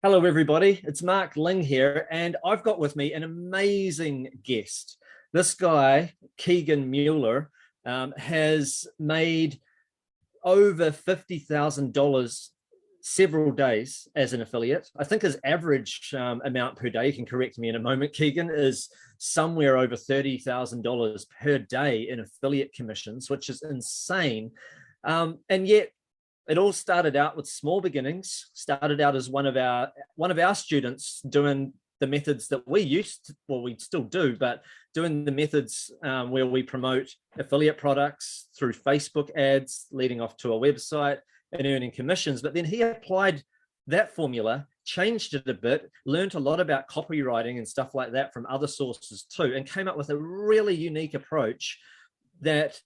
Hello, everybody. It's Mark Ling here, and I've got with me an amazing guest. This guy, Keegan Mueller, has made over $50,000 several days as an affiliate. I think his average amount per day, you can correct me in a moment, Keegan, is somewhere over $30,000 per day in affiliate commissions, which is insane. And yet it all started out with small beginnings. Started out as one of our students doing the methods that we used to, well, we still do, but doing the methods where we promote affiliate products through Facebook ads, leading off to a website and earning commissions. But then he applied that formula, changed it a bit, learned a lot about copywriting and stuff like that from other sources too, and came up with a really unique approach that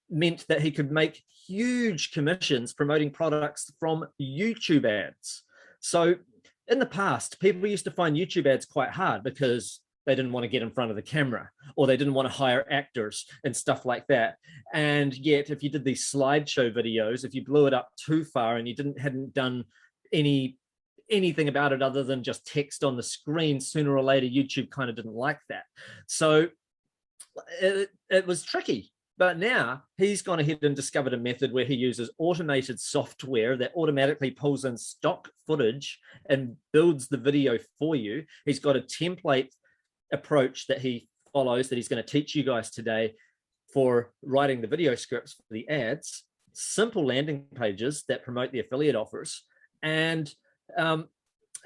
meant that he could make huge commissions promoting products from YouTube ads. So in the past, people used to find YouTube ads quite hard because they didn't want to get in front of the camera, or they didn't want to hire actors and stuff like that. And yet, if you did these slideshow videos, if you blew it up too far and you hadn't done anything about it other than just text on the screen, sooner or later, YouTube kind of didn't like that. So it was tricky. But now he's gone ahead and discovered a method where he uses automated software that automatically pulls in stock footage and builds the video for you. He's got a template approach that he follows that he's going to teach you guys today for writing the video scripts for the ads, simple landing pages that promote the affiliate offers, and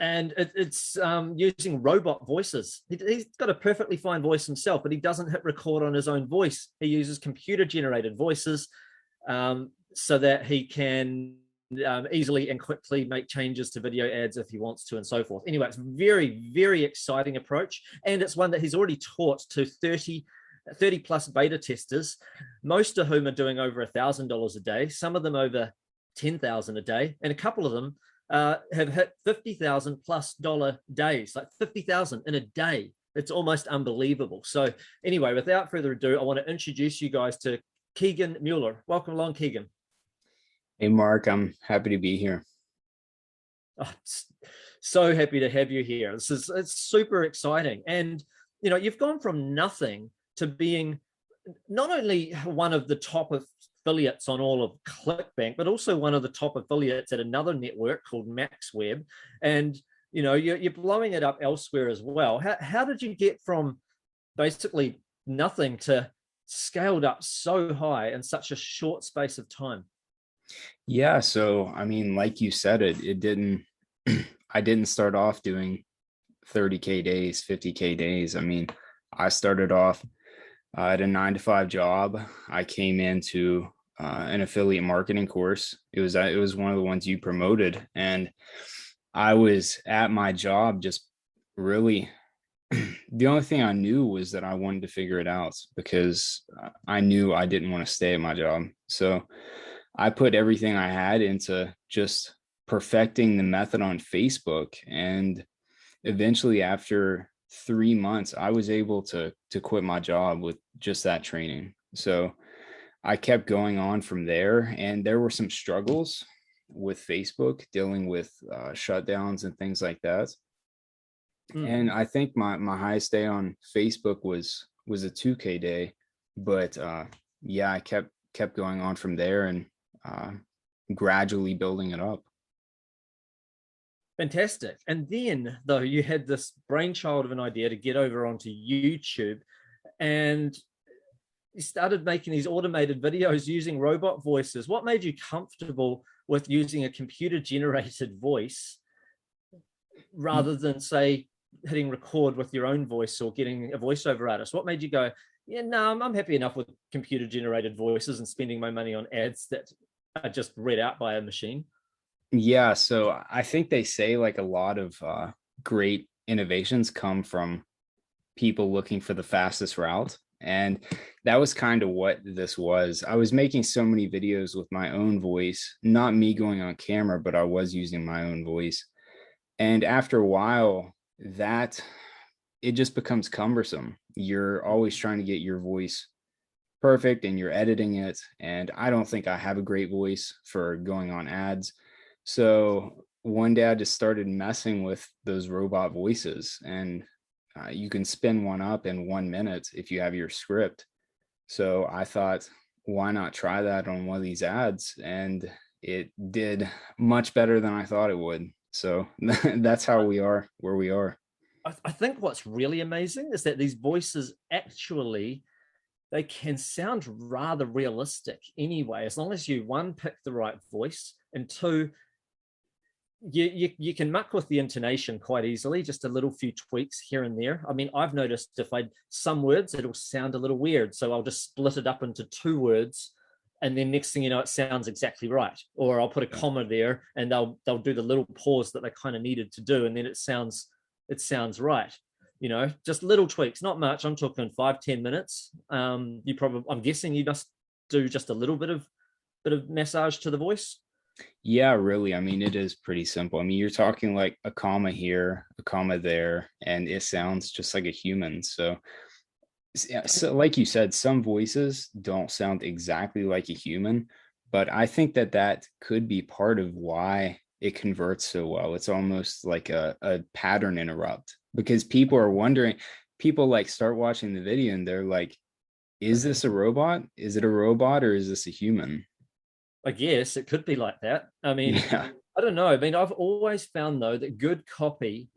it's using robot voices. He's got a perfectly fine voice himself, but he doesn't hit record on his own voice. He uses computer-generated voices so that he can easily and quickly make changes to video ads if he wants to, and so forth. Anyway, it's a very, very exciting approach, and it's one that he's already taught to 30 plus beta testers, most of whom are doing over $1,000 a day, some of them over $10,000 a day, and a couple of them have hit $50,000+ days, like 50,000 in a day. It's almost unbelievable. So anyway, without further ado, I want to introduce you guys to Keegan Mueller. Welcome along, Keegan. Hey, Mark, I'm happy to be here. Oh, so happy to have you here. It's super exciting. And, you've gone from nothing to being not only one of the top affiliates on all of ClickBank, but also one of the top affiliates at another network called MaxWeb. And, you're blowing it up elsewhere as well. How did you get from basically nothing to scaled up so high in such a short space of time? Yeah, so I mean, like you said, it didn't I didn't start off doing 30K days, 50K days. I mean, I started off at a 9 to 5 job. I came into an affiliate marketing course. It was one of the ones you promoted, and I was at my job just really the only thing I knew was that I wanted to figure it out because I knew I didn't want to stay at my job. So I put everything I had into just perfecting the method on Facebook. And eventually, after 3 months, I was able to quit my job with just that training. So I kept going on from there, and there were some struggles with Facebook dealing with shutdowns and things like that. And I think my highest day on Facebook was a 2K day, but yeah, I kept going on from there and gradually building it up. Fantastic. And then, though, you had this brainchild of an idea to get over onto YouTube, and you started making these automated videos using robot voices. What made you comfortable with using a computer-generated voice rather than, say, hitting record with your own voice or getting a voiceover artist? What made you go, yeah, no, I'm happy enough with computer-generated voices and spending my money on ads that are just read out by a machine? Yeah, so I think they say like a lot of great innovations come from people looking for the fastest route. And that was kind of what this was. I was making so many videos with my own voice, not me going on camera, but I was using my own voice. And after a while, it just becomes cumbersome. You're always trying to get your voice perfect and you're editing it. And I don't think I have a great voice for going on ads. So one day I just started messing with those robot voices, and you can spin one up in 1 minute if you have your script. So I thought, why not try that on one of these ads? And it did much better than I thought it would. So that's how we are where we are. I think what's really amazing is that these voices actually, they can sound rather realistic anyway, as long as you, one, pick the right voice, and two, you can muck with the intonation quite easily, just a little few tweaks here and there. I mean, I've noticed if I, some words, it'll sound a little weird, so I'll just split it up into two words, and then next thing you know, it sounds exactly right. Or I'll put a comma there, and they'll do the little pause that they kind of needed to do, and then it sounds right. You know, just little tweaks, not much. I'm talking 5-10 minutes. You probably, I'm guessing you must do just a little bit of massage to the voice. Yeah, really. I mean, it is pretty simple. I mean, you're talking like a comma here, a comma there, and it sounds just like a human. So, yeah, so like you said, some voices don't sound exactly like a human, but I think that that could be part of why it converts so well. It's almost like a pattern interrupt, because people are wondering, people like start watching the video and they're like, is this a robot? Is it a robot or is this a human? I guess it could be like that. I mean, Yeah. I don't know. I mean, I've always found though that good copy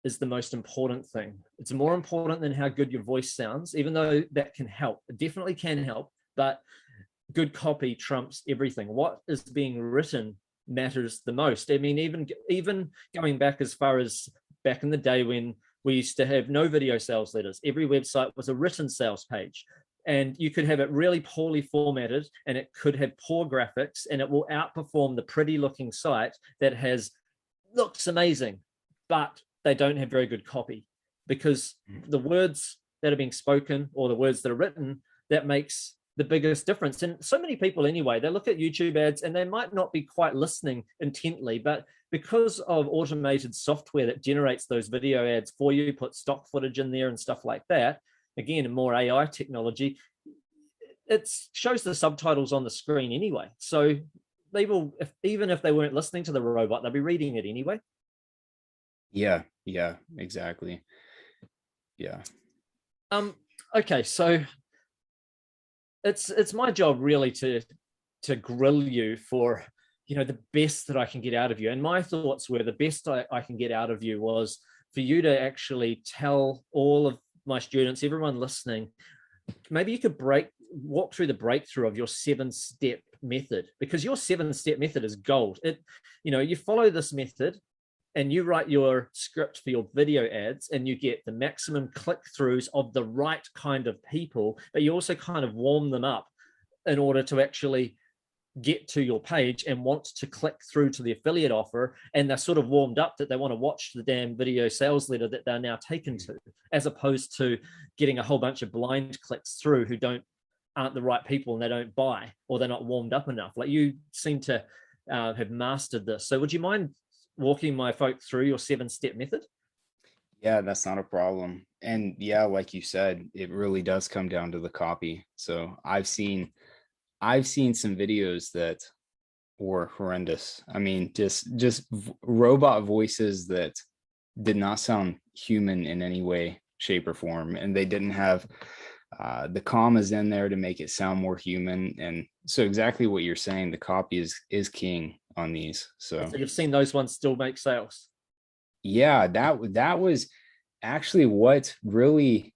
is the most important thing. It's more important than how good your voice sounds, even though that can help. It definitely can help, but good copy trumps everything. What is being written matters the most. I mean, even going back as far as back in the day when we used to have no video sales letters, every website was a written sales page. And you could have it really poorly formatted, and it could have poor graphics, and it will outperform the pretty looking site that has looks amazing, but they don't have very good copy, because the words that are being spoken or the words that are written, that makes the biggest difference. And so many people anyway, they look at YouTube ads and they might not be quite listening intently, but because of automated software that generates those video ads for you, put stock footage in there and stuff like that, again, more AI technology, it shows the subtitles on the screen anyway. So they will, even if they weren't listening to the robot, they'll be reading it anyway. Yeah, yeah, exactly. Yeah. Um, okay, so it's my job really to grill you for, you know, the best that I can get out of you. And my thoughts were the best I can get out of you was for you to actually tell all of my students, everyone listening, maybe you could walk through the breakthrough of your 7-step method, because your 7-step method is gold. It, you know, you follow this method and you write your script for your video ads and you get the maximum click throughs of the right kind of people, but you also kind of warm them up in order to actually get to your page and want to click through to the affiliate offer, and they're sort of warmed up that they want to watch the damn video sales letter that they're now taken to, as opposed to getting a whole bunch of blind clicks through who aren't the right people and they don't buy, or they're not warmed up enough. Like you seem to have mastered this. So would you mind walking my folk through your 7-step method? Yeah, that's not a problem. And yeah, like you said, it really does come down to the copy. So I've seen some videos that were horrendous. I mean, just robot voices that did not sound human in any way, shape, or form, and they didn't have the commas in there to make it sound more human. And so exactly what you're saying, the copy is king on these. So So you've seen those ones still make sales. yeah, that was actually what really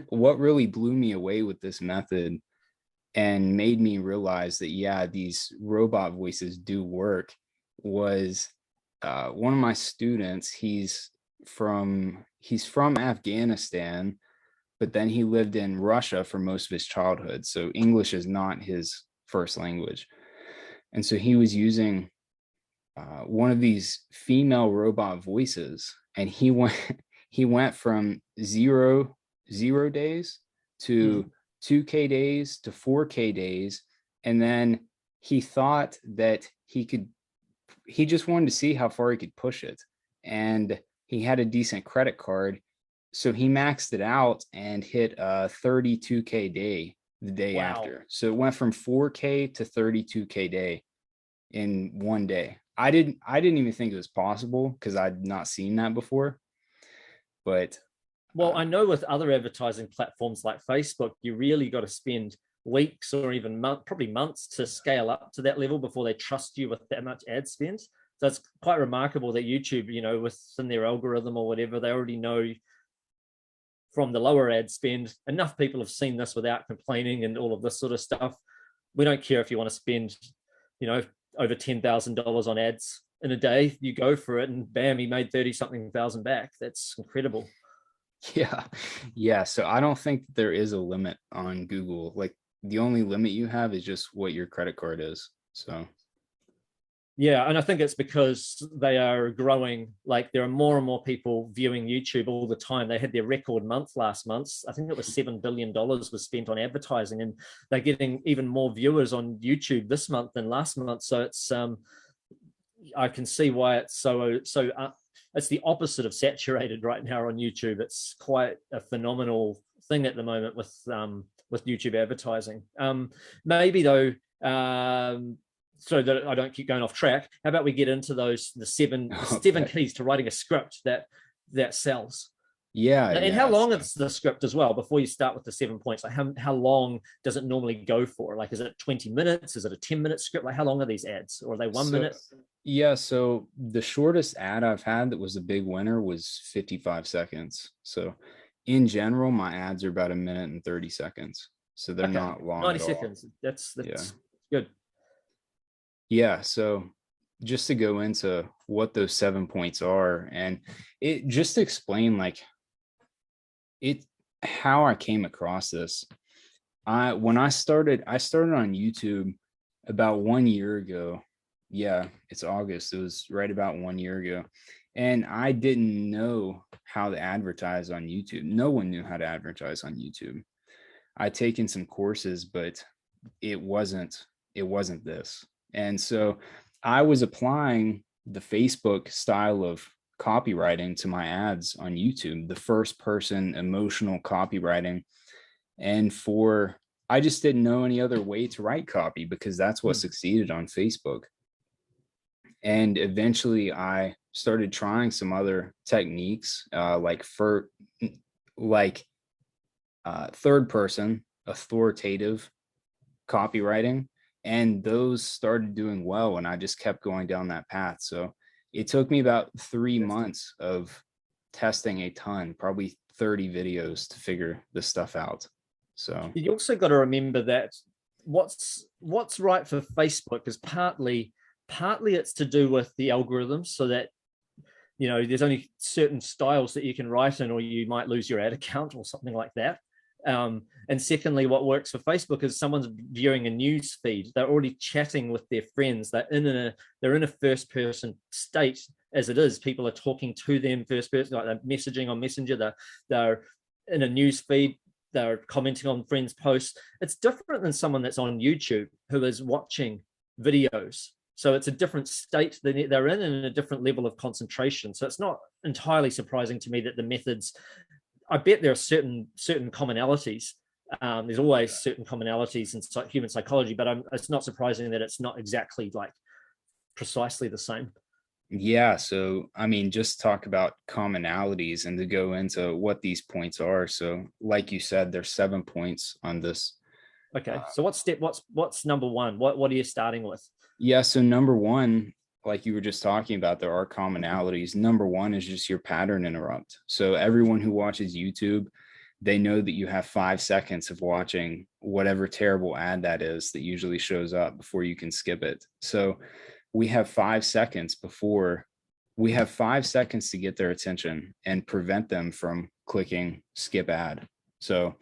what really blew me away with this method and made me realize that yeah, these robot voices do work. Was one of my students, he's from Afghanistan, but then he lived in Russia for most of his childhood, so English is not his first language. And so he was using one of these female robot voices, and he went he went from zero days to 2K days to 4K days, and then he thought that he just wanted to see how far he could push it, and he had a decent credit card, so he maxed it out and hit a 32K day the day Wow. after. So it went from 4K to 32K day in one day. I didn't even think it was possible because I'd not seen that before. But Well, I know with other advertising platforms like Facebook, you really got to spend weeks or even probably months to scale up to that level before they trust you with that much ad spend. So it's quite remarkable that YouTube, within their algorithm or whatever, they already know from the lower ad spend. Enough people have seen this without complaining and all of this sort of stuff. We don't care if you want to spend, you know, over $10,000 on ads in a day. You go for it, and bam, he made 30 something thousand back. That's incredible. yeah, yeah. So I don't think there is a limit on Google. Like the only limit you have is just what your credit card is. So Yeah, and I think it's because they are growing. Like there are more and more people viewing YouTube all the time. They had their record month last month. I think it was $7 billion was spent on advertising, and they're getting even more viewers on YouTube this month than last month. So it's I can see why it's so. It's the opposite of saturated right now on YouTube. It's quite a phenomenal thing at the moment with YouTube advertising. Maybe though. So that I don't keep going off track, how about we get into the seven okay. keys to writing a script that sells? Yeah, And how yeah. long So is the script as well before you start with the 7 points? Like how long does it normally go for? Like, is it 20 minutes? Is it a 10-minute script? Like, how long are these ads? Or are they 1 minute? yeah, so the shortest ad I've had that was a big winner was 55 seconds. So in general, my ads are about a minute and 30 seconds. So they're Okay, not long 90 at all. seconds. That's Yeah. good. Yeah, so just to go into what those 7 points are, and it just to explain like it how I came across this. I started on YouTube about 1 year ago. Yeah, it's August. It was right about 1 year ago. And I didn't know how to advertise on YouTube. No one knew how to advertise on YouTube. I'd taken some courses, but it wasn't it wasn't this. And so I was applying the Facebook style of copywriting to my ads on YouTube, the first person emotional copywriting. And for I just didn't know any other way to write copy because that's what Hmm. succeeded on Facebook. And eventually I started trying some other techniques, like third person authoritative copywriting, and those started doing well, and I just kept going down that path. So it took me about 3 months of testing a ton, probably 30 videos to figure this stuff out. So You also got to remember that what's right for Facebook is partly it's to do with the algorithms, so that there's only certain styles that you can write in, or you might lose your ad account or something like that. And secondly, what works for Facebook is someone's viewing a news feed. They're already chatting with their friends. They're in a first person state as it is. People are talking to them first person, like they're messaging on Messenger. They're in a news feed. They're commenting on friends' posts. It's different than someone that's on YouTube who is watching videos. So it's a different state that they're in and a different level of concentration. So it's not entirely surprising to me that the methods, I bet there are certain commonalities. There's always certain commonalities in human psychology, but it's not surprising that it's not exactly like precisely the same. yeah, so I mean, just talk about commonalities and to go into what these points are. So, like you said, there's 7 points on this. Okay, Uh, so what's number one? What are you starting with? yeah, so number one, like you were just talking about, there are commonalities. Number one is just your pattern interrupt. So everyone who watches YouTube, they know that you have 5 seconds of watching whatever terrible ad that is that usually shows up before you can skip it. So we have 5 seconds before we have 5 seconds to get their attention and prevent them from clicking skip ad. So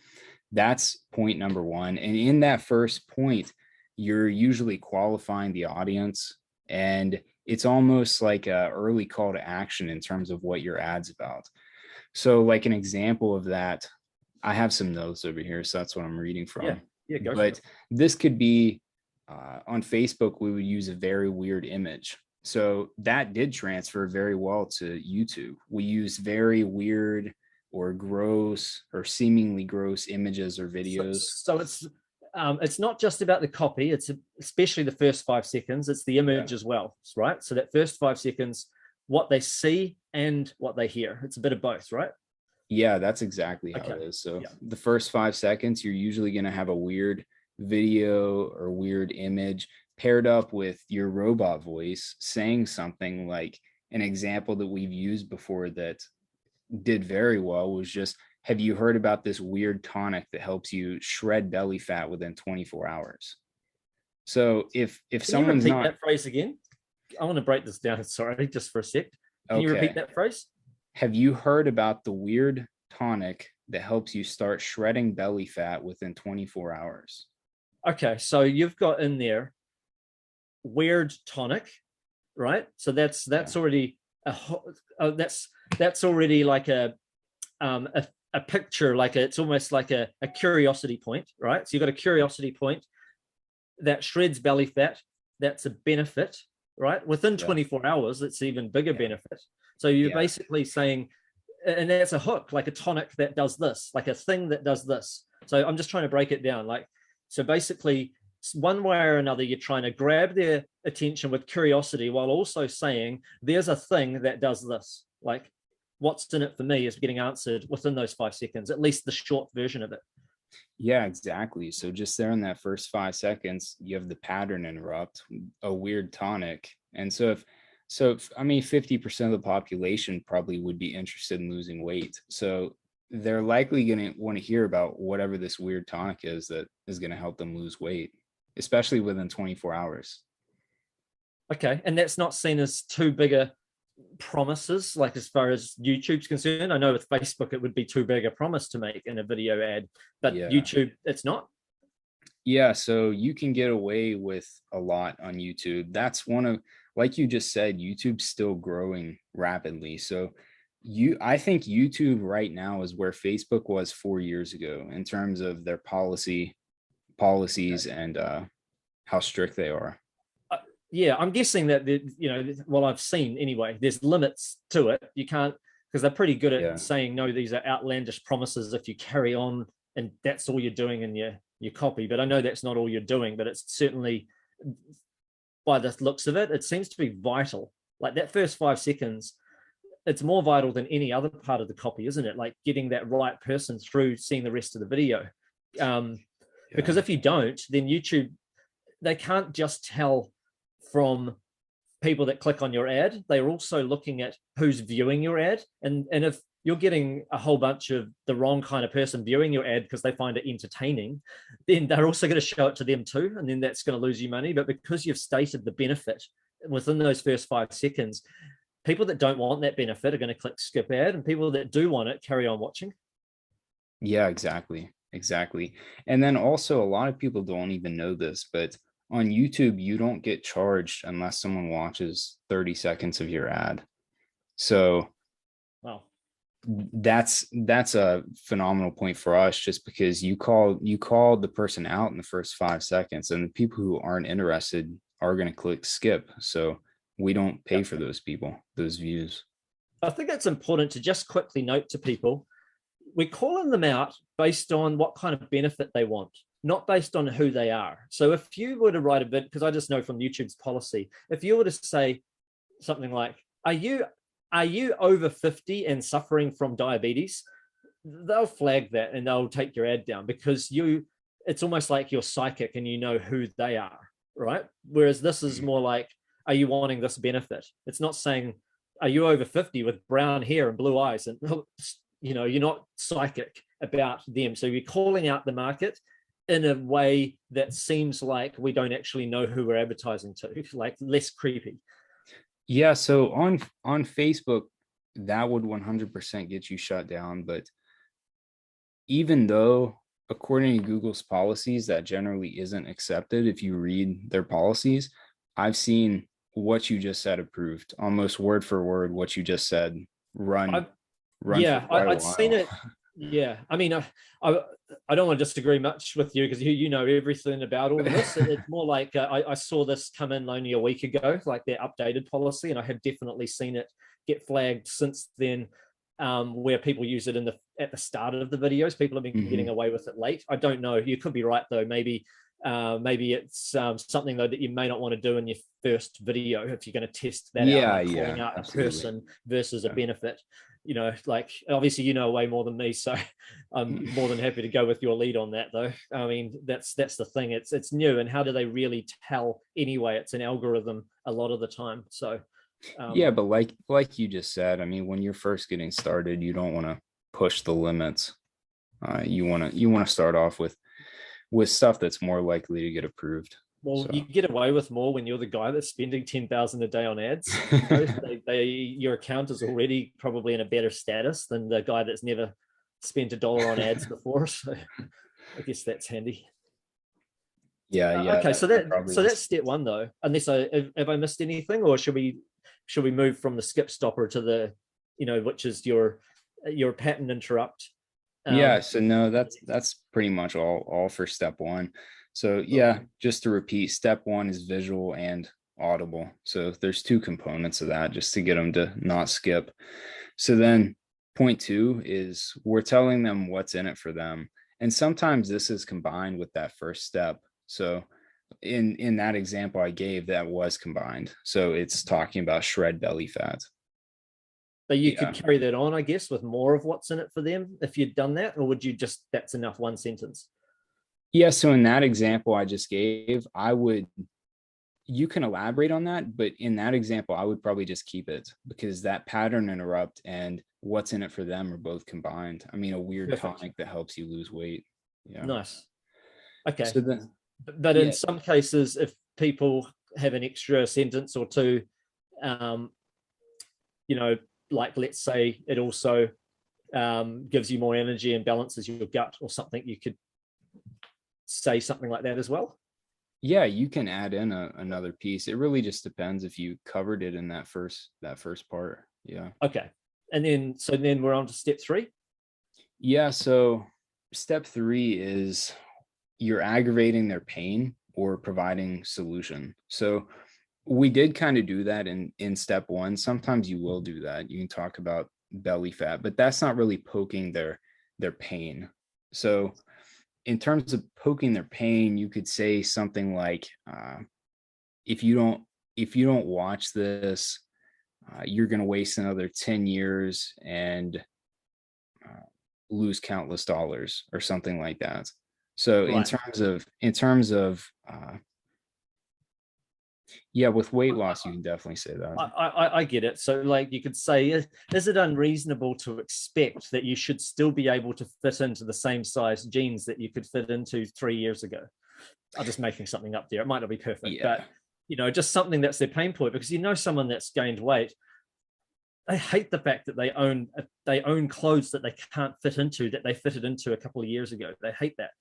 that's point number one. And in that first point, you're usually qualifying the audience, and it's almost like a early call to action in terms of what your ad's about. So like an example of that, I have some notes over here, so that's what I'm reading Yeah, from. yeah, go for But it. this could be on Facebook, we would use a very weird image. So that did transfer very well to YouTube. We use very weird or gross or seemingly gross images or So, videos. so it's it's not just about the copy. It's especially the first 5 seconds. It's the image as well, right? So that first 5 seconds, what they see and what they hear. It's a bit of both, right? Yeah, that's exactly how it is. So the first 5 seconds, you're usually going to have a weird video or weird image paired up with your robot voice saying something. Like an example that we've used before that did very well was just, have you heard about this weird tonic that helps you shred belly fat within 24 hours? So if someone's you repeat not that phrase again? I want to break this down. Sorry, just for a sec. Can you okay, repeat that phrase? have you heard about the weird tonic that helps you start shredding belly fat within 24 hours? Okay, so you've got in there weird tonic, right? So that's already that's already like a picture, like it's almost like a curiosity point, right? So you've got a curiosity point that shreds belly fat. That's a benefit, right? Within 24 hours, it's even bigger benefit. So you're basically saying, and that's a hook, like a tonic that does this, like a thing that does this. So I'm just trying to break it down. Like, so basically, one way or another, you're trying to grab their attention with curiosity while also saying, there's a thing that does this. Like, what's in it for me is getting answered within those 5 seconds, at least the short version of it. Yeah, exactly. So just there in that first 5 seconds, you have the pattern interrupt, a weird tonic. And if I mean, 50% of the population probably would be interested in losing weight. So they're likely going to want to hear about whatever this weird tonic is that is going to help them lose weight, especially within 24 hours. Okay. And that's not seen as too big a promises, like as far as YouTube's concerned. I know with Facebook it would be too big a promise to make in a video ad, but YouTube, it's not. Yeah, so you can get away with a lot on YouTube. That's one of, like you just said, YouTube's still growing rapidly. So I think YouTube right now is where Facebook was 4 years ago in terms of their policies and how strict they are. Yeah, I'm guessing that well, I've seen anyway, there's limits to it. You can't, because they're pretty good at saying no, these are outlandish promises if you carry on and that's all you're doing in your copy. But I know that's not all you're doing, but it's certainly, by the looks of it, it seems to be vital. Like that first 5 seconds, it's more vital than any other part of the copy, isn't it? Like getting that right person through seeing the rest of the video. Because if you don't, then YouTube, they can't just tell from people that click on your ad. They're also looking at who's viewing your ad. And if you're getting a whole bunch of the wrong kind of person viewing your ad because they find it entertaining, then they're also going to show it to them too. And then that's going to lose you money. But because you've stated the benefit within those first 5 seconds, people that don't want that benefit are going to click skip ad, and people that do want it carry on watching. Yeah, exactly. And then also a lot of people don't even know this, but on YouTube, you don't get charged unless someone watches 30 seconds of your ad. So wow, that's a phenomenal point for us, just because you called the person out in the first 5 seconds, and the people who aren't interested are going to click skip. So we don't pay for those people, those views. I think that's important to just quickly note to people. We're calling them out based on what kind of benefit they want, not based on who they are. So if you were to write a bit, because I just know from YouTube's policy, if you were to say something like, are you over 50 and suffering from diabetes? They'll flag that and they'll take your ad down, because it's almost like you're psychic and you know who they are, right? Whereas this is more like, are you wanting this benefit? It's not saying, are you over 50 with brown hair and blue eyes? And you're not psychic about them. So you're calling out the market in a way that seems like we don't actually know who we're advertising to, like less creepy. Yeah, so on Facebook, that would 100% get you shut down. But even though, according to Google's policies, that generally isn't accepted, if you read their policies, I've seen what you just said approved, almost word for word what you just said. I'd seen it. Yeah, I mean, I don't want to disagree much with you, because you know everything about all of this. It's more like I saw this come in only a week ago, like their updated policy, and I have definitely seen it get flagged since then. where people use it at the start of the videos. People have been getting away with it late. I don't know. You could be right though. Maybe it's something though that you may not want to do in your first video if you're going to test that out, like calling out absolutely. a person versus a benefit. You know, like obviously you know way more than me, so I'm more than happy to go with your lead on that though. I mean, that's the thing. It's new, and how do they really tell anyway? It's an algorithm a lot of the time. So yeah, but like you just said, I mean, when you're first getting started, you don't want to push the limits. You want to start off with stuff that's more likely to get approved. Well, So. you get away with more when you're the guy that's spending 10,000 a day on ads. Your account is already probably in a better status than the guy that's never spent $1 on ads before. So I guess that's handy. Yeah. Okay, so that's step one though. Unless have I missed anything, or should we move from the skip stopper to the, which is your pattern interrupt? Yeah. So no, that's pretty much all for step one. So yeah, just to repeat, step one is visual and audible. So there's two components of that just to get them to not skip. So then point two is we're telling them what's in it for them. And sometimes this is combined with that first step. So in that example I gave, that was combined. So it's talking about shred belly fat. But you could carry that on, I guess, with more of what's in it for them if you'd done that, or would you just, that's enough one sentence? Yeah. So in that example I just gave, you can elaborate on that, but in that example, I would probably just keep it because that pattern interrupt and what's in it for them are both combined. I mean, a weird tonic that helps you lose weight. Yeah. Nice. Okay. So then, but in some cases, if people have an extra sentence or two, like let's say it also gives you more energy and balances your gut or something, you could say something like that as well. Yeah, you can add in another piece. It really just depends if you covered it in that first part. Yeah. Okay. And then we're on to step three. Yeah. So step three is you're aggravating their pain or providing solution. So we did kind of do that in step one. Sometimes you will do that. You can talk about belly fat, but that's not really poking their pain. So in terms of poking their pain, you could say something like, if you don't watch this, you're going to waste another 10 years and lose countless dollars or something like that. So in terms of with weight loss, you can definitely say that. I get it. So like you could say, is it unreasonable to expect that you should still be able to fit into the same size jeans that you could fit into 3 years ago? I'm just making something up there. It might not be perfect, but just something that's their pain point, because someone that's gained weight, they hate the fact that they own clothes that they can't fit into, that they fitted into a couple of years ago. They hate that.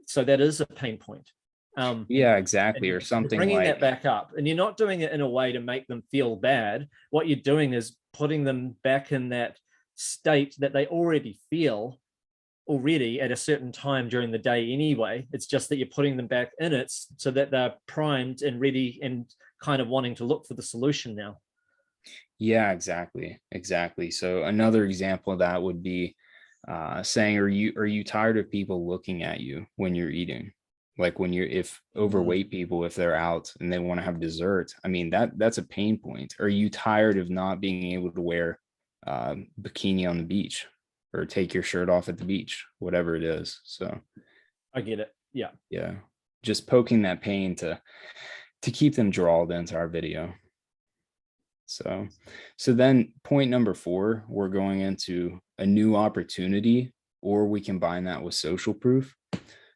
So that is a pain point. Exactly. Or something bringing like that back up, and you're not doing it in a way to make them feel bad. What you're doing is putting them back in that state that they already feel at a certain time during the day anyway. It's just that you're putting them back in it so that they're primed and ready and kind of wanting to look for the solution now. Yeah, exactly. So another example of that would be saying, are you tired of people looking at you when you're eating? Like if overweight people, if they're out and they want to have dessert, I mean, that's a pain point. Are you tired of not being able to wear bikini on the beach or take your shirt off at the beach, whatever it is? So I get it. Yeah. Just poking that pain to keep them drawled into our video. So then point number 4, we're going into a new opportunity, or we combine that with social proof.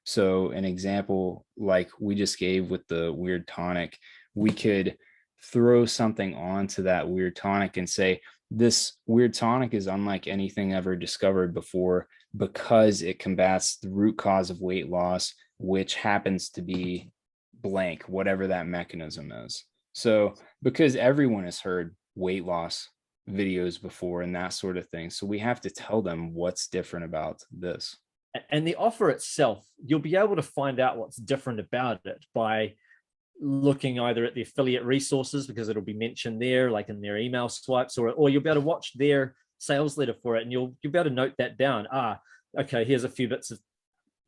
So an example like we just gave with the weird tonic, we could throw something onto that weird tonic and say, this weird tonic is unlike anything ever discovered before because it combats the root cause of weight loss, which happens to be blank, whatever that mechanism is. So because everyone has heard weight loss videos before and that sort of thing, so we have to tell them what's different about this. And the offer itself, you'll be able to find out what's different about it by looking either at the affiliate resources, because it'll be mentioned there, like in their email swipes, or you'll be able to watch their sales letter for it, and you'll be able to note that down. Okay, here's a few bits of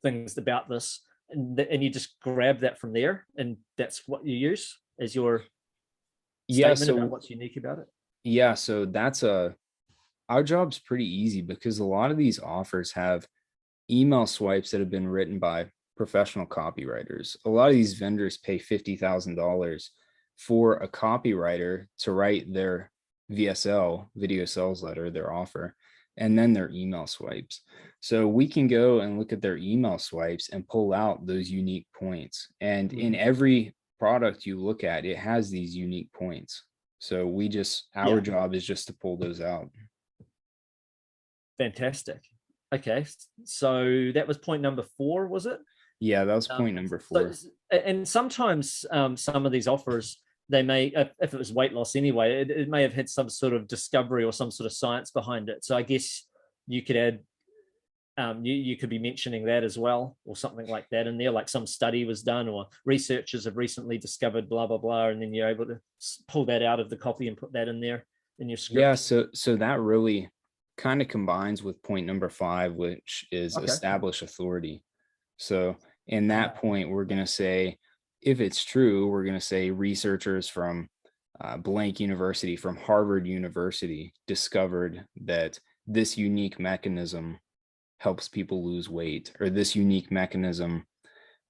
things about this, and you just grab that from there, and that's what you use as your statement about what's unique about it. Yeah, so our job's pretty easy because a lot of these offers have email swipes that have been written by professional copywriters. A lot of these vendors pay $50,000 for a copywriter to write their VSL, video sales letter, their offer, and then their email swipes. So we can go and look at their email swipes and pull out those unique points. And in every product you look at, it has these unique points. So our job is just to pull those out. Fantastic. Okay, so that was point number 4, was it? Yeah, that was point number 4. And sometimes some of these offers, they may, if it was weight loss anyway, it may have had some sort of discovery or some sort of science behind it. So I guess you could add, you could be mentioning that as well, or something like that in there, like some study was done or researchers have recently discovered blah, blah, blah, and then you're able to pull that out of the copy and put that in there in your script. Yeah, so that really kind of combines with point number 5, which is establish authority. So in that point, we're going to say, if it's true, we're going to say researchers from blank university, from Harvard University, discovered that this unique mechanism helps people lose weight, or this unique mechanism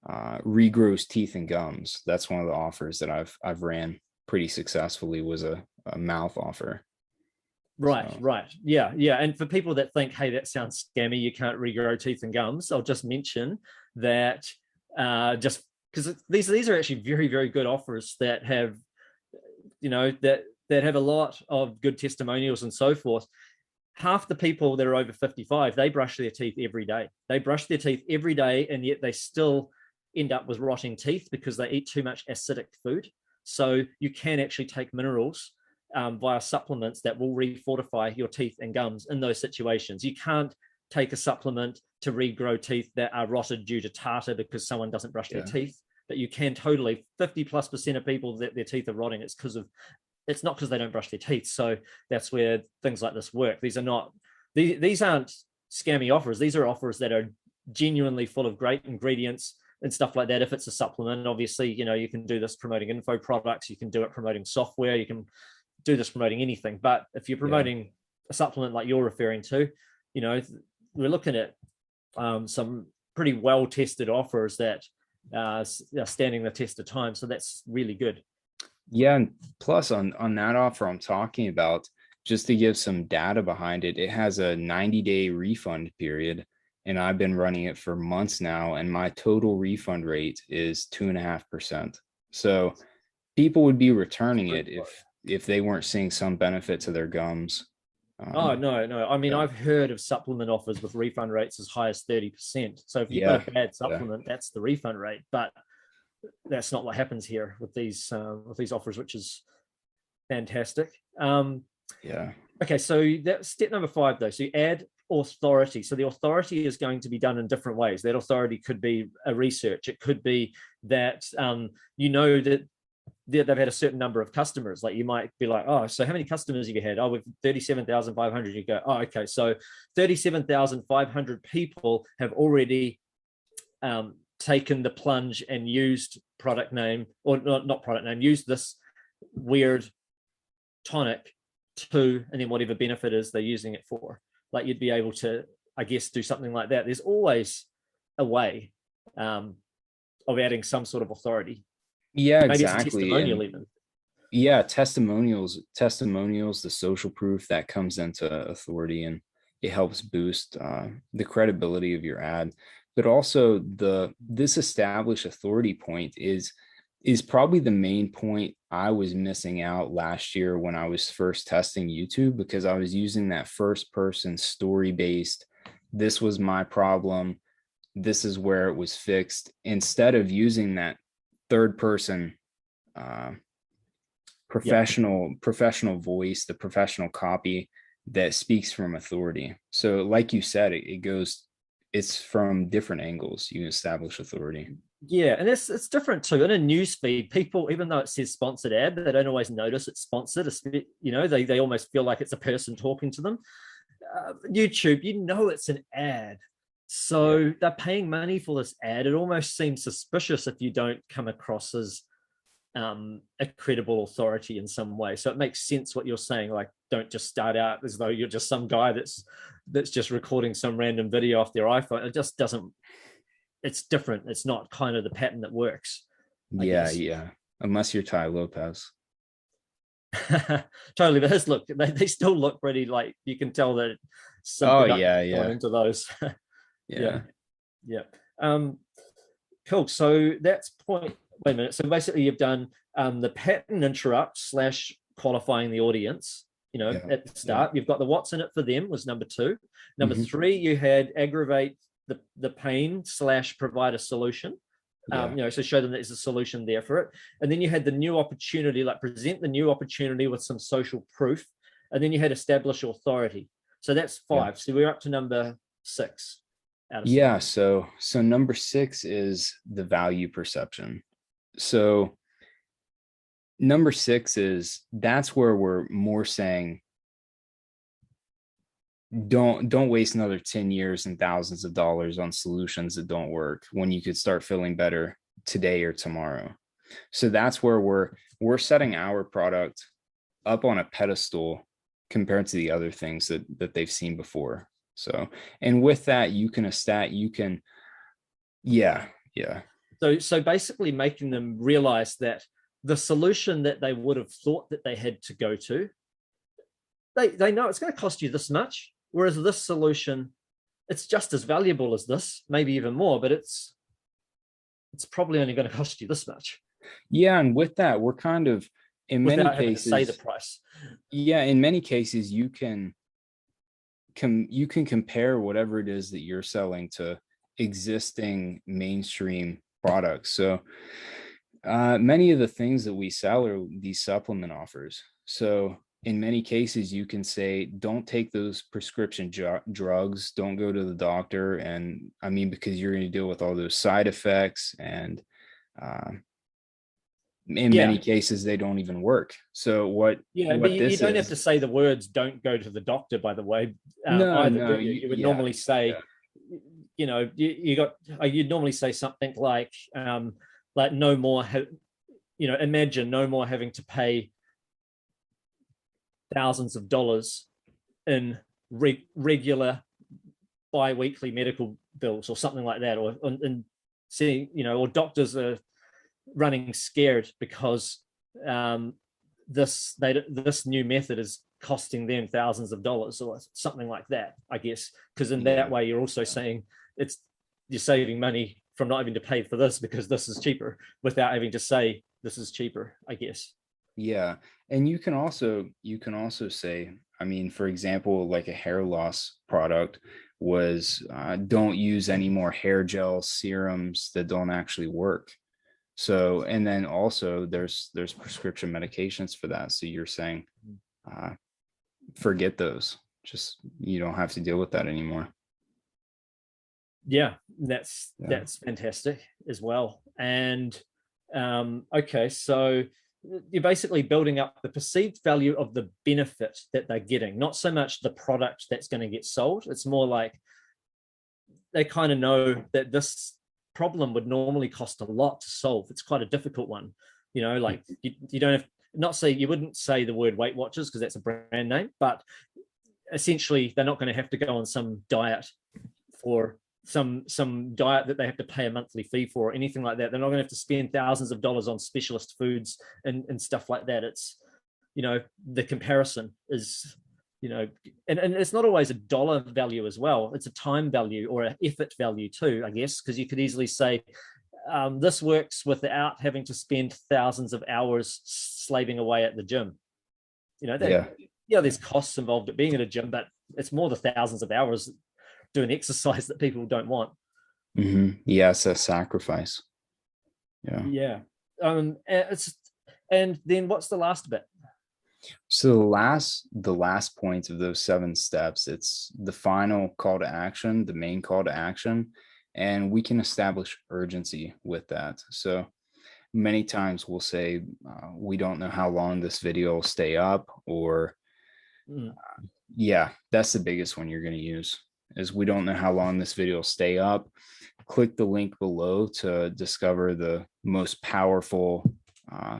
regrows teeth and gums. That's one of the offers that I've ran pretty successfully, was a mouth offer. Right. Yeah. And for people that think, hey, that sounds scammy, you can't regrow teeth and gums, I'll just mention that just because these are actually very, very good offers that have, that have a lot of good testimonials and so forth. Half the people that are over 55, they brush their teeth every day. They brush their teeth every day, and yet they still end up with rotting teeth because they eat too much acidic food. So you can actually take minerals via supplements that will refortify your teeth and gums in those situations. You can't take a supplement to regrow teeth that are rotted due to tartar because someone doesn't brush their teeth, but you can totally. 50+% of people that their teeth are rotting, it's not because they don't brush their teeth. So that's where things like this work. These aren't scammy offers. These are offers that are genuinely full of great ingredients and stuff like that. If it's a supplement, obviously, you can do this promoting info products, you can do it promoting software, you can do this promoting anything. But if you're promoting a supplement like you're referring to, we're looking at some pretty well-tested offers that are standing the test of time. So that's really good. Yeah, and plus on that offer I'm talking about, just to give some data behind it, it has a 90-day refund period, and I've been running it for months now, and my total refund rate is 2.5%. So people would be returning it if they weren't seeing some benefit to their gums. No. I mean, I've heard of supplement offers with refund rates as high as 30%. So if you've got a bad supplement, that's the refund rate. But that's not what happens here with these offers, which is fantastic. Okay, so that's step number 5, though. So you add authority. So the authority is going to be done in different ways. That authority could be a research. It could be that that they've had a certain number of customers. Like you might be like, oh, so how many customers have you had? Oh, we've 37,500. You go, oh, okay. So 37,500 people have already taken the plunge and used product name, or not product name, used this weird tonic to, and then whatever benefit is they're using it for. Like you'd be able to, I guess, do something like that. There's always a way of adding some sort of authority. Yeah, maybe exactly. It's a testimonial even. Yeah, testimonials, the social proof that comes into authority, and it helps boost the credibility of your ad. But also this established authority point is probably the main point I was missing out last year when I was first testing YouTube, because I was using that first person story based, this was my problem, this is where it was fixed, instead of using that third person professional voice, the professional copy that speaks from authority. So like you said, it's from different angles you establish authority. Yeah, and it's different too. In a news feed, people, even though it says sponsored ad, they don't always notice it's sponsored. They almost feel like it's a person talking to them. YouTube, it's an ad. So they're paying money for this ad. It almost seems suspicious if you don't come across as a credible authority in some way. So it makes sense what you're saying. Like, don't just start out as though you're just some guy that's just recording some random video off their iPhone. It just doesn't. It's different. It's not kind of the pattern that works, I guess. Yeah. Unless you're Ty Lopez. Totally. But his look, they still look pretty, like, you can tell that some production going into those. Yeah. Cool. So that's point. Wait a minute. So basically, you've done the pattern interrupt / qualifying the audience. At the start, you've got the what's in it for them was number 2. Number 3, you had aggravate the pain / provide a solution. So show them that there's a solution there for it. And then you had the new opportunity, like present the new opportunity with some social proof. And then you had establish authority. So that's 5. So we're up to number 6. So number 6 is the value perception. So number 6 is, that's where we're more saying, don't waste another 10 years and thousands of dollars on solutions that don't work when you could start feeling better today or tomorrow. So that's where we're setting our product up on a pedestal compared to the other things that they've seen before. So, and with that, So basically making them realize that the solution that they would have thought that they had to go to, they know it's going to cost you this much. Whereas this solution, it's just as valuable as this, maybe even more, but it's probably only going to cost you this much. Yeah, and with that, we're kind of, in many cases, say the price. Yeah, in many cases, you can compare whatever it is that you're selling to existing mainstream products. So many of the things that we sell are these supplement offers. So in many cases, you can say, don't take those prescription drugs, don't go to the doctor. And I mean, because you're going to deal with all those side effects, and in many cases, they don't even work. So but you don't have to say the words, don't go to the doctor, by the way. You would normally say, you'd normally say something like no more, imagine no more having to pay thousands of dollars in regular bi-weekly medical bills or something like that, or or doctors are running scared because this new method is costing them thousands of dollars or something like that, I guess, because in that way you're also saying you're saving money from not having to pay for this because this is cheaper, without having to say this is cheaper, I guess. Yeah. And you can also say, I mean, for example, like a hair loss product was don't use any more hair gel serums that don't actually work. So, and then also there's prescription medications for that. So you're saying, forget those. Just, you don't have to deal with that anymore. Yeah, that's fantastic as well. And okay, so you're basically building up the perceived value of the benefit that they're getting, not so much the product that's going to get sold. It's more like they kind of know that this problem would normally cost a lot to solve. It's quite a difficult one, like you don't have, not say, you wouldn't say the word Weight Watchers because that's a brand name, but essentially they're not going to have to go on some diet for some diet that they have to pay a monthly fee for or anything like that. They're not going to have to spend thousands of dollars on specialist foods and stuff like that. It's, the comparison is, and it's not always a dollar value as well. It's a time value or an effort value too, I guess, because you could easily say this works without having to spend thousands of hours slaving away at the gym. There's costs involved at being at a gym, but it's more the thousands of hours doing exercise that people don't want. Mm-hmm. Yeah, it's a sacrifice. Yeah. And then what's the last bit? So the last point of those 7 steps, it's the final call to action, the main call to action, and we can establish urgency with that. So many times we'll say, we don't know how long this video will stay up, or Yeah, that's the biggest one you're going to use, is we don't know how long this video will stay up. Click the link below to discover the most powerful uh,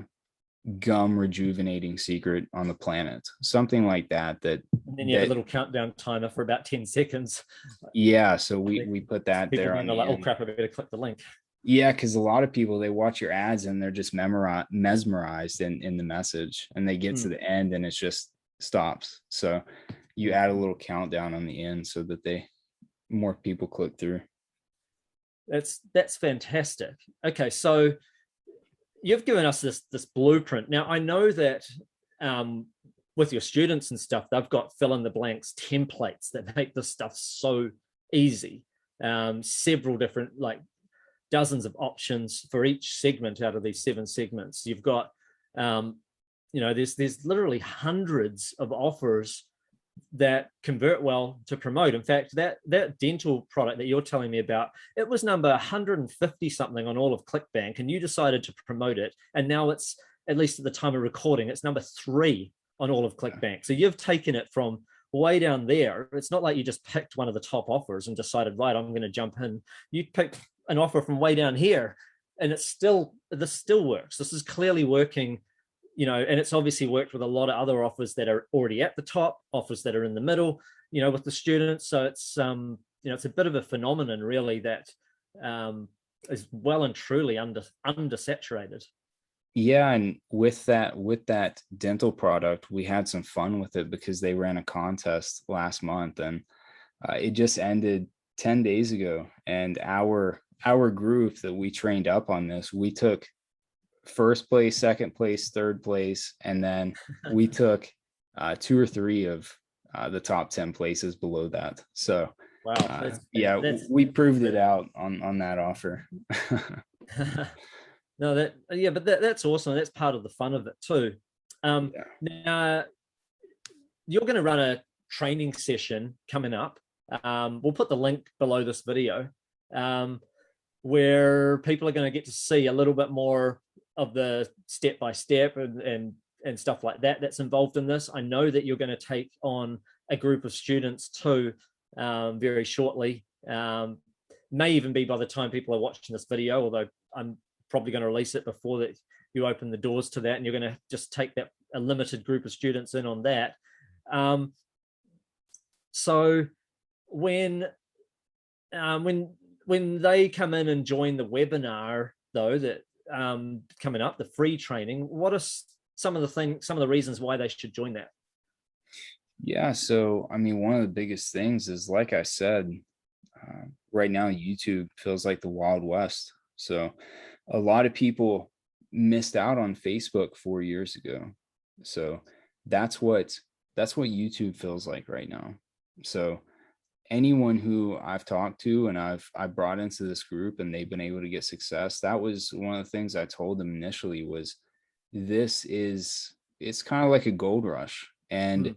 gum rejuvenating secret on the planet. Something like that. And then you have a little countdown timer for about 10 seconds. Yeah, so we put that People there then on are the like, oh end. crap, I better click the link. Yeah, because a lot of people, they watch your ads and they're just mesmerized in the message, and they get to the end and it just stops. So you add a little countdown on the end so that more people click through. That's fantastic. Okay, so you've given us this blueprint. Now I know that with your students and stuff, they've got fill in the blanks templates that make this stuff so easy. Several different, like dozens of options for each segment out of these 7 segments. You've got there's literally hundreds of offers that convert well to promote. In fact, that dental product that you're telling me about, it was number 150 something on all of ClickBank, and you decided to promote it, and now it's, at least at the time of recording, it's number 3 on all of ClickBank. So you've taken it from way down there. It's not like you just picked one of the top offers and decided, right, I'm going to jump in. You picked an offer from way down here, and this still works. This is clearly working, and it's obviously worked with a lot of other offers that are already at the top, offers that are in the middle, with the students. So it's it's a bit of a phenomenon really that is well and truly undersaturated. Yeah, and with that dental product, we had some fun with it because they ran a contest last month, and it just ended 10 days ago. And our group that we trained up on this, we took first place, second place, third place, and then we took 2 or 3 of the top 10 places below that. So wow, we proved it out on that offer. No, but that's awesome. That's part of the fun of it too. Yeah. Now you're going to run a training session coming up. We'll put the link below this video, where people are going to get to see a little bit more of the step by step and stuff like that that's involved in this. I know that you're going to take on a group of students too, very shortly. May even be by the time people are watching this video, although I'm probably going to release it before that you open the doors to that, and you're going to just take a limited group of students in on that. So when they come in and join the webinar, though, that coming up, the free training, what are some of the reasons why they should join that? Yeah, so I mean, one of the biggest things is, like I said, right now YouTube feels like the Wild West. So a lot of people missed out on Facebook 4 years ago. So that's what YouTube feels like right now. So anyone who I've talked to and I've brought into this group and they've been able to get success, that was one of the things I told them initially was, it's kind of like a gold rush. And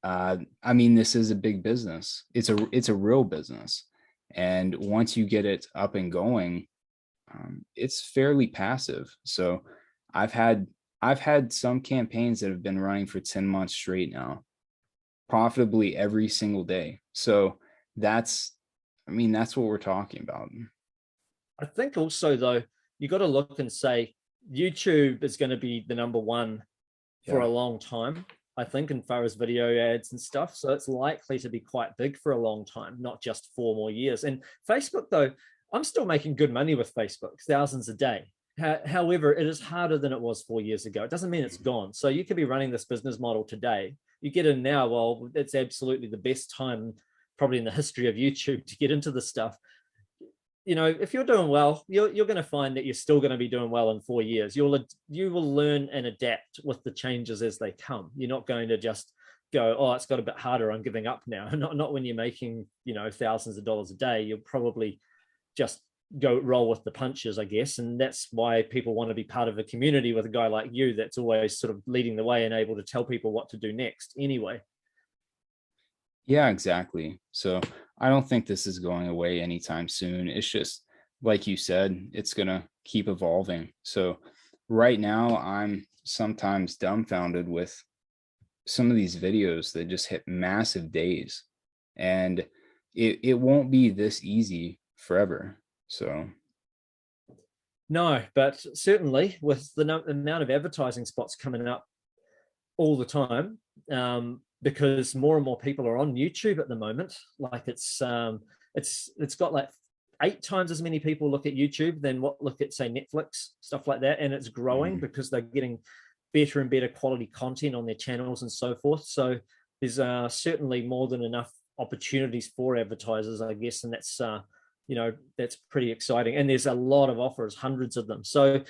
I mean, this is a big business. It's a real business. And once you get it up and going, it's fairly passive. So I've had some campaigns that have been running for 10 months straight now, profitably every single day. So that's what we're talking about. I think also, though, you got to look and say YouTube is going to be the number one for a long time, I think, in far as video ads and stuff. So it's likely to be quite big for a long time, not just 4 more years. And Facebook, though, I'm still making good money with Facebook, thousands a day. However, it is harder than it was 4 years ago. It doesn't mean it's gone. So you could be running this business model today. You get in now, well, it's absolutely the best time probably in the history of YouTube to get into this stuff. If you're doing well, you're going to find that you're still going to be doing well in 4 years. You will learn and adapt with the changes as they come. You're not going to just go, oh, it's got a bit harder, I'm giving up now. Not when you're making thousands of dollars a day. You'll probably just go roll with the punches, I guess. And that's why people want to be part of a community with a guy like you that's always sort of leading the way and able to tell people what to do next anyway. Yeah, exactly. So I don't think this is going away anytime soon. It's just, like you said, it's going to keep evolving. So right now I'm sometimes dumbfounded with some of these videos that just hit massive days, and it won't be this easy forever. So No, but certainly with the amount of advertising spots coming up all the time, because more and more people are on YouTube at the moment. Like it's got like 8 times as many people look at YouTube than what look at, say, Netflix, stuff like that, and it's growing because they're getting better and better quality content on their channels and so forth. So there's certainly more than enough opportunities for advertisers, I guess, and that's that's pretty exciting. And there's a lot of offers, hundreds of them. So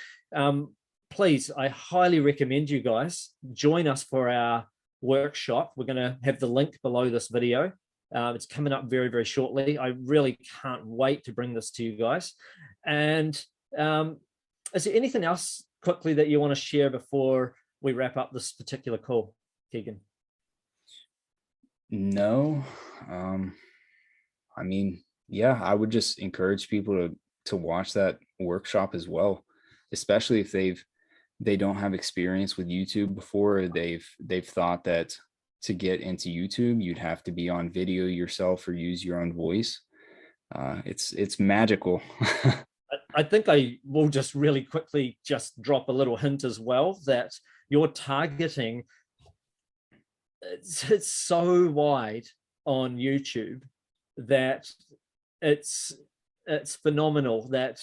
please, I highly recommend you guys join us for our workshop. We're going to have the link below this video. It's coming up very, very shortly. I really can't wait to bring this to you guys. And is there anything else quickly that you want to share before we wrap up this particular call, Keegan? No. I mean, yeah, I would just encourage people to watch that workshop as well, especially if they don't have experience with YouTube before. They've thought that to get into YouTube, you'd have to be on video yourself or use your own voice. It's magical. I think I will just really quickly just drop a little hint as well that your targeting, it's so wide on YouTube that it's phenomenal that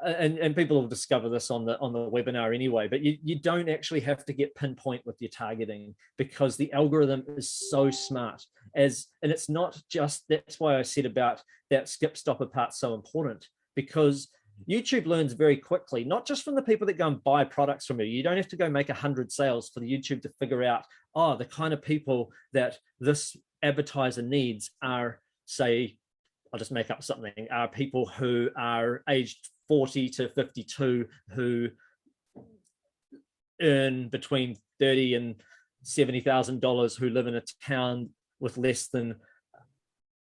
and people will discover this on the webinar anyway, but you don't actually have to get pinpoint with your targeting because the algorithm is so smart. And it's not just, that's why I said about that skip stopper part so important, because YouTube learns very quickly, not just from the people that go and buy products from you. You don't have to go make 100 sales for the YouTube to figure out, oh, the kind of people that this advertiser needs are, say, I'll just make up something, are people who are aged 40 to 52 who earn between $30,000 and $70,000, who live in a town with less than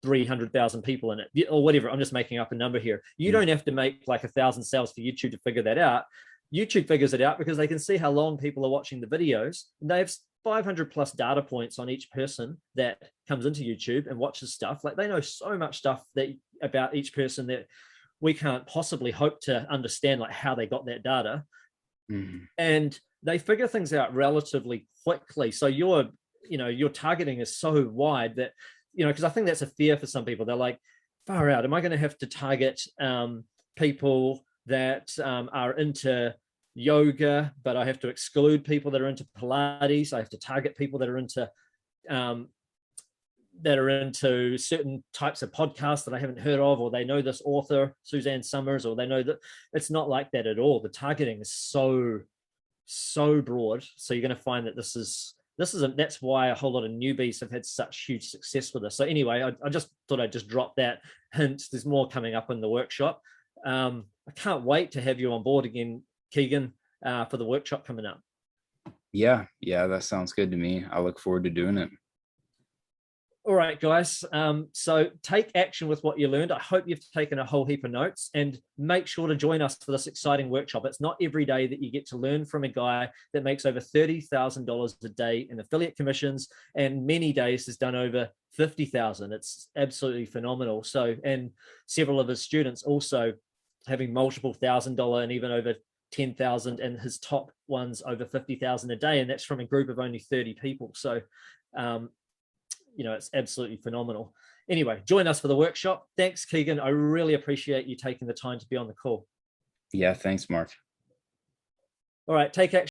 300,000 people in it, or whatever. I'm just making up a number here. You don't have to make like 1,000 sales for YouTube to figure that out. YouTube figures it out because they can see how long people are watching the videos. They have 500 plus data points on each person that comes into YouTube and watches stuff. Like they know so much stuff that about each person that we can't possibly hope to understand, like how they got that data. And they figure things out relatively quickly. So your targeting is so wide that, because I think that's a fear for some people. They're like, far out, am I going to have to target people that are into yoga, but I have to exclude people that are into Pilates? I have to target people that are into certain types of podcasts that I haven't heard of, or they know this author, Suzanne Summers, or they know that. It's not like that at all. The targeting is so broad. So you're going to find that that's why a whole lot of newbies have had such huge success with this. So anyway, I just thought I'd just drop that hint. There's more coming up in the workshop. I can't wait to have you on board again, Keegan, for the workshop coming up. Yeah, that sounds good to me. I look forward to doing it. All right, guys. So take action with what you learned. I hope you've taken a whole heap of notes, and make sure to join us for this exciting workshop. It's not every day that you get to learn from a guy that makes over $30,000 a day in affiliate commissions, and many days has done over 50,000. It's absolutely phenomenal. So, and several of his students also having multiple $1,000 and even over 10,000, and his top ones over 50,000 a day. And that's from a group of only 30 people. So, it's absolutely phenomenal. Anyway, join us for the workshop. Thanks, Keegan. I really appreciate you taking the time to be on the call. Yeah, thanks, Mark. All right, take action.